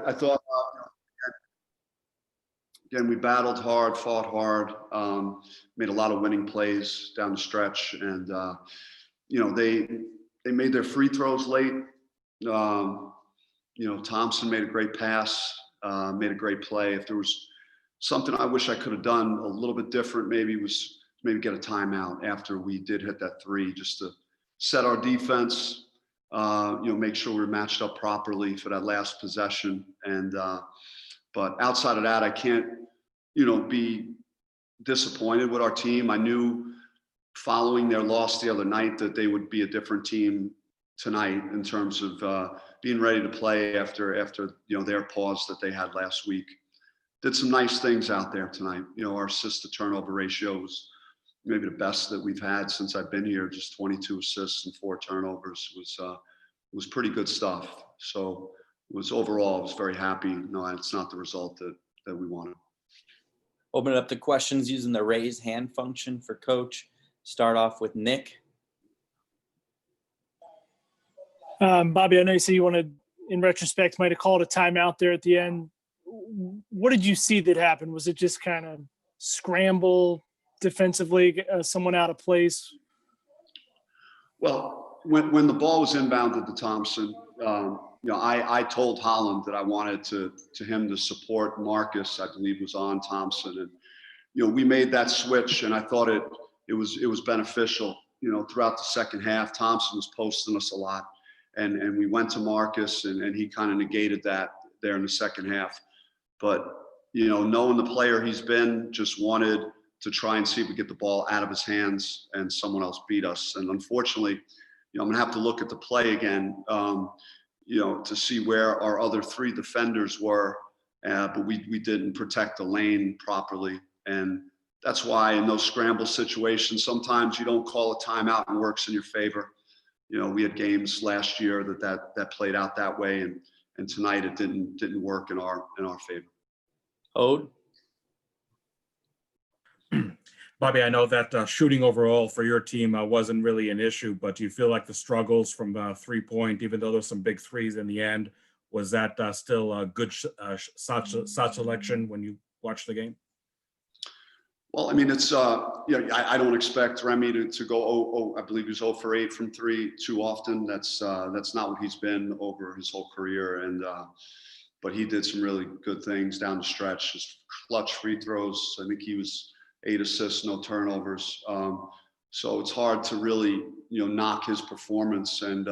I thought, again, we battled hard, fought hard, made a lot of winning plays down the stretch, and they made their free throws late. Thompson made a great pass, made a great play. If there was something I wish I could have done a little bit different, maybe get a timeout after we did hit that three, just to set our defense, make sure we're matched up properly for that last possession. And but outside of that, I can't, be disappointed with our team. I knew following their loss the other night that they would be a different team tonight in terms of being ready to play after their pause that they had last week. Did some nice things out there tonight. Our assist to turnover ratio was maybe the best that we've had since I've been here. Just 22 assists and 4 turnovers was pretty good stuff. So overall, I was very happy. No, it's not the result that we wanted. Open it up to questions using the raise hand function for Coach. Start off with Nick. Bobby, I know you said you wanted, in retrospect, might have called a timeout there at the end. What did you see that happened? Was it just kind of scramble defensively, someone out of place? Well, when the ball was inbounded to Thompson, I told Holland that I wanted him to support Marcus, I believe was on Thompson, and we made that switch, and I thought it was beneficial. Throughout the second half, Thompson was posting us a lot, and we went to Marcus, and he kind of negated that there in the second half. But knowing the player he's been, just wanted to try and see if we get the ball out of his hands and someone else beat us. And unfortunately, I'm gonna have to look at the play again, to see where our other 3 defenders were, but we didn't protect the lane properly. And that's why in those scramble situations, sometimes you don't call a timeout and it works in your favor. We had games last year that played out that way, and tonight it didn't work in our favor. Ode. Bobby, I know that shooting overall for your team wasn't really an issue, but do you feel like the struggles from 3-point, even though there's some big threes in the end, was that still a good shot selection when you watch the game? Well, I mean, it's I don't expect Remy to go I believe he's 0 for 8 from 3 too often. That's not what he's been over his whole career, and but he did some really good things down the stretch. His clutch free throws, I think he was 8 assists, no turnovers. So it's hard to really, knock his performance. And,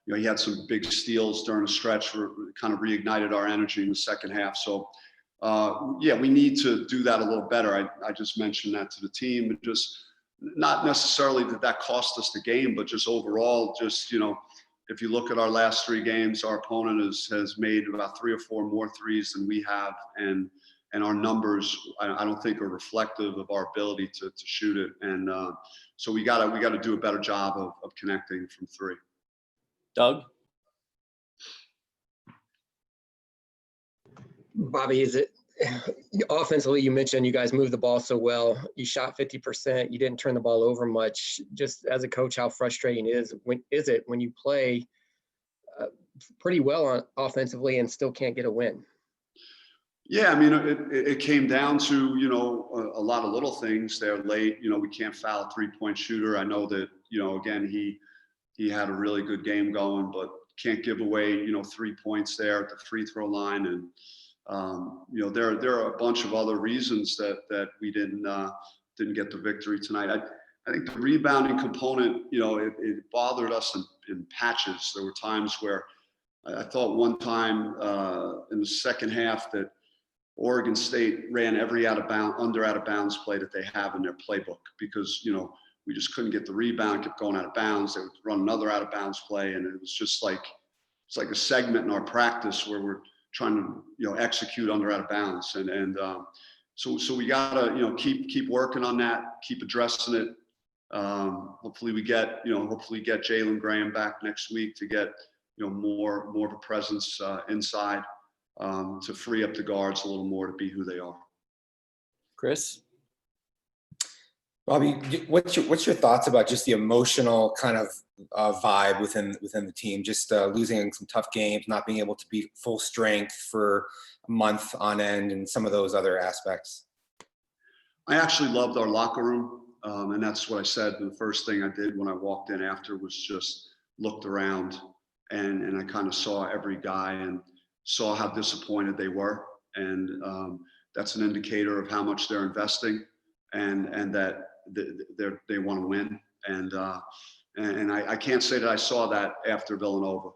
he had some big steals during the stretch where it kind of reignited our energy in the second half. So, we need to do that a little better. I just mentioned that to the team. And just not necessarily that cost us the game, but just overall, if you look at our last 3 games, our opponent has made about 3 or 4 more threes than we have. And our numbers, I don't think, are reflective of our ability to shoot it. And so we gotta do a better job of connecting from 3. Doug? Bobby, is it offensively, you mentioned you guys moved the ball so well. You shot 50%. You didn't turn the ball over much. Just as a coach, how frustrating is it when you play pretty well offensively and still can't get a win? Yeah, I mean, it came down to, a lot of little things there late. We can't foul a 3-point shooter. I know that, again, he had a really good game going, but can't give away, 3 points there at the free throw line. And, there are a bunch of other reasons that we didn't get the victory tonight. I think the rebounding component, it bothered us in patches. There were times where I thought one time in the second half that Oregon State ran every out of bounds play that they have in their playbook, because, we just couldn't get the rebound, kept going out of bounds. They would run another out of bounds play. And it was just it's like a segment in our practice where we're trying to, execute under out of bounds. So we gotta, keep working on that, keep addressing it. Hopefully we get Jalen Graham back next week to get, more of a presence inside. To free up the guards a little more to be who they are. Chris? Bobby, what's your thoughts about just the emotional kind of vibe within the team? Just losing some tough games, not being able to be full strength for a month on end, and some of those other aspects. I actually loved our locker room, and that's what I said. The first thing I did when I walked in after was just looked around, and I kind of saw every guy and saw how disappointed they were, and that's an indicator of how much they're investing, and that they want to win. And I can't say that I saw that after Villanova,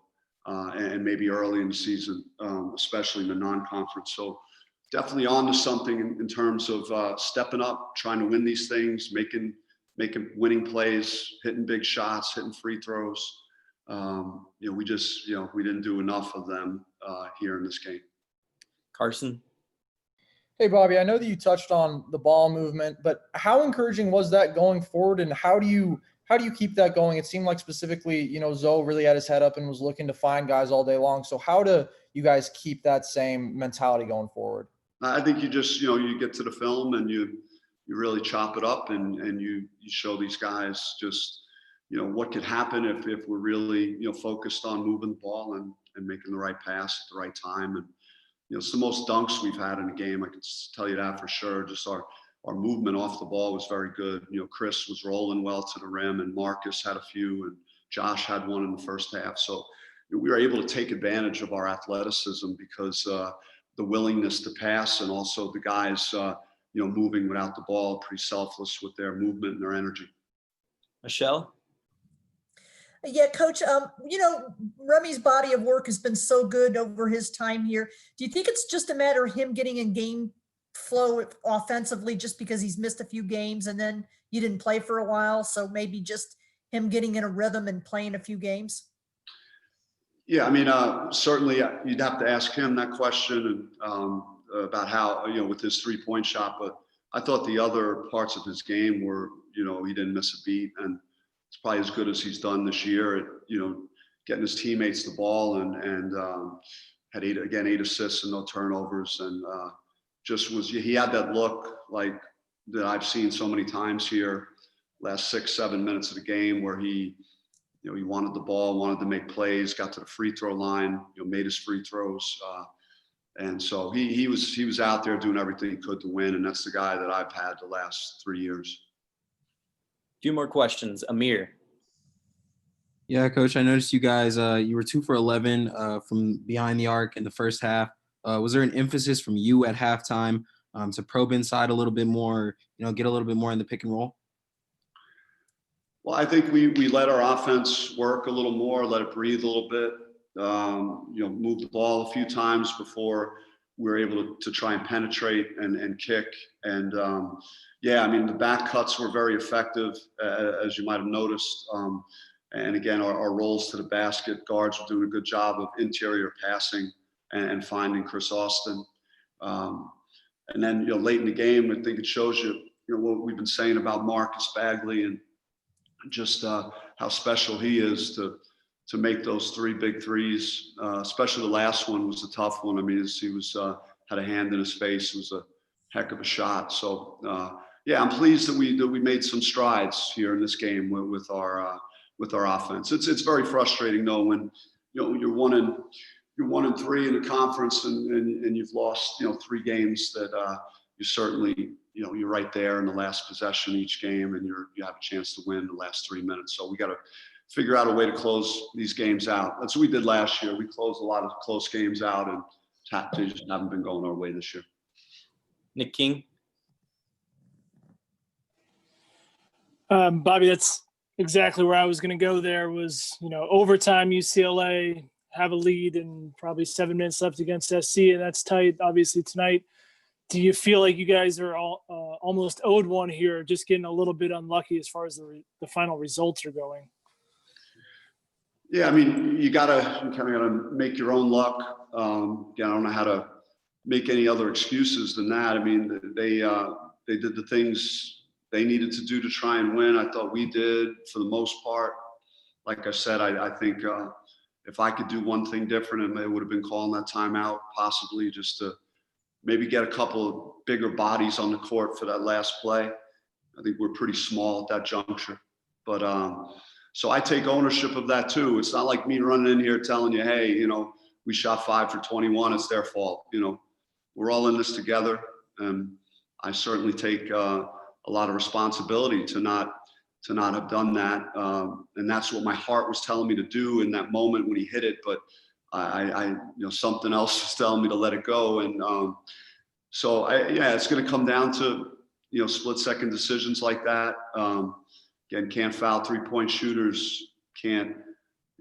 and maybe early in the season, especially in the non-conference. So definitely on to something in terms of stepping up, trying to win these things, making winning plays, hitting big shots, hitting free throws. We just, we didn't do enough of them here in this game. Carson? Hey, Bobby, I know that you touched on the ball movement, but how encouraging was that going forward, and how do you keep that going? It seemed like specifically, Zoe really had his head up and was looking to find guys all day long. So how do you guys keep that same mentality going forward? I think you just, you get to the film and you really chop it up and you show these guys just, what could happen if we're really, focused on moving the ball and making the right pass at the right time. And, it's the most dunks we've had in a game. I can tell you that for sure. Just our movement off the ball was very good. Chris was rolling well to the rim, and Marcus had a few, and Josh had one in the first half. So we were able to take advantage of our athleticism because the willingness to pass, and also the guys, moving without the ball, pretty selfless with their movement and their energy. Michelle? Yeah, Coach, Remy's body of work has been so good over his time here. Do you think it's just a matter of him getting in game flow offensively just because he's missed a few games and then you didn't play for a while? So maybe just him getting in a rhythm and playing a few games? Yeah, I mean, certainly you'd have to ask him that question and about how, with his three-point shot. But I thought the other parts of his game were, he didn't miss a beat, and it's probably as good as he's done this year at, getting his teammates the ball and had 8 assists and no turnovers. And he had that look like that I've seen so many times here, last 6-7 minutes of the game, where he wanted the ball, wanted to make plays, got to the free throw line, made his free throws. And so he was out there doing everything he could to win. And that's the guy that I've had the last 3 years. A few more questions. Amir? Yeah, Coach, I noticed you guys, you were 2 for 11 from behind the arc in the first half. Was there an emphasis from you at halftime to probe inside a little bit more, get a little bit more in the pick and roll? Well, I think we let our offense work a little more, let it breathe a little bit, move the ball a few times before we were able to try and penetrate and kick. And the back cuts were very effective, as you might have noticed. And again, our rolls to the basket, guards were doing a good job of interior passing and finding Chris Austin. And then, late in the game, I think it shows you, what we've been saying about Marcus Bagley and just how special he is to make those 3 big threes, especially the last one was a tough one. I mean, he was had a hand in his face. It was a heck of a shot. So I'm pleased that we made some strides here in this game with our offense. It's very frustrating though when you're 1-3 in a conference and you've lost 3 games that you certainly you're right there in the last possession each game, and you have a chance to win the last 3 minutes. So we got to figure out a way to close these games out. That's what we did last year. We closed a lot of close games out, and they just haven't been going our way this year. Nick King? Bobby, that's exactly where I was going to go. There was, overtime, UCLA have a lead and probably 7 minutes left against SC, and that's tight, obviously, tonight. Do you feel like you guys are almost owed one here, just getting a little bit unlucky as far as the final results are going? Yeah, I mean, you kind of gotta make your own luck. I don't know how to make any other excuses than that. I mean, they did the things they needed to do to try and win. I thought we did for the most part. Like I said, I think if I could do one thing different, it would have been calling that timeout, possibly just to maybe get a couple of bigger bodies on the court for that last play. I think we're pretty small at that juncture. But so I take ownership of that too. It's not like me running in here telling you, hey, you know, we shot 5 for 21. It's their fault. You know, we're all in this together. And I certainly take a lot of responsibility to not have done that. And that's what my heart was telling me to do in that moment when he hit it. But I you know, something else was telling me to let it go. And so yeah, it's going to come down to, you know, split second decisions like that. Again, can't foul 3-point shooters.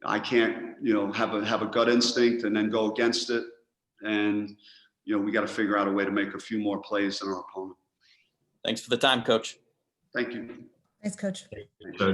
I can't, you know, have a gut instinct and then go against it. And, you know, we got to figure out a way to make a few more plays than our opponent. Thanks for the time, Coach. Thank you. Thanks, Coach.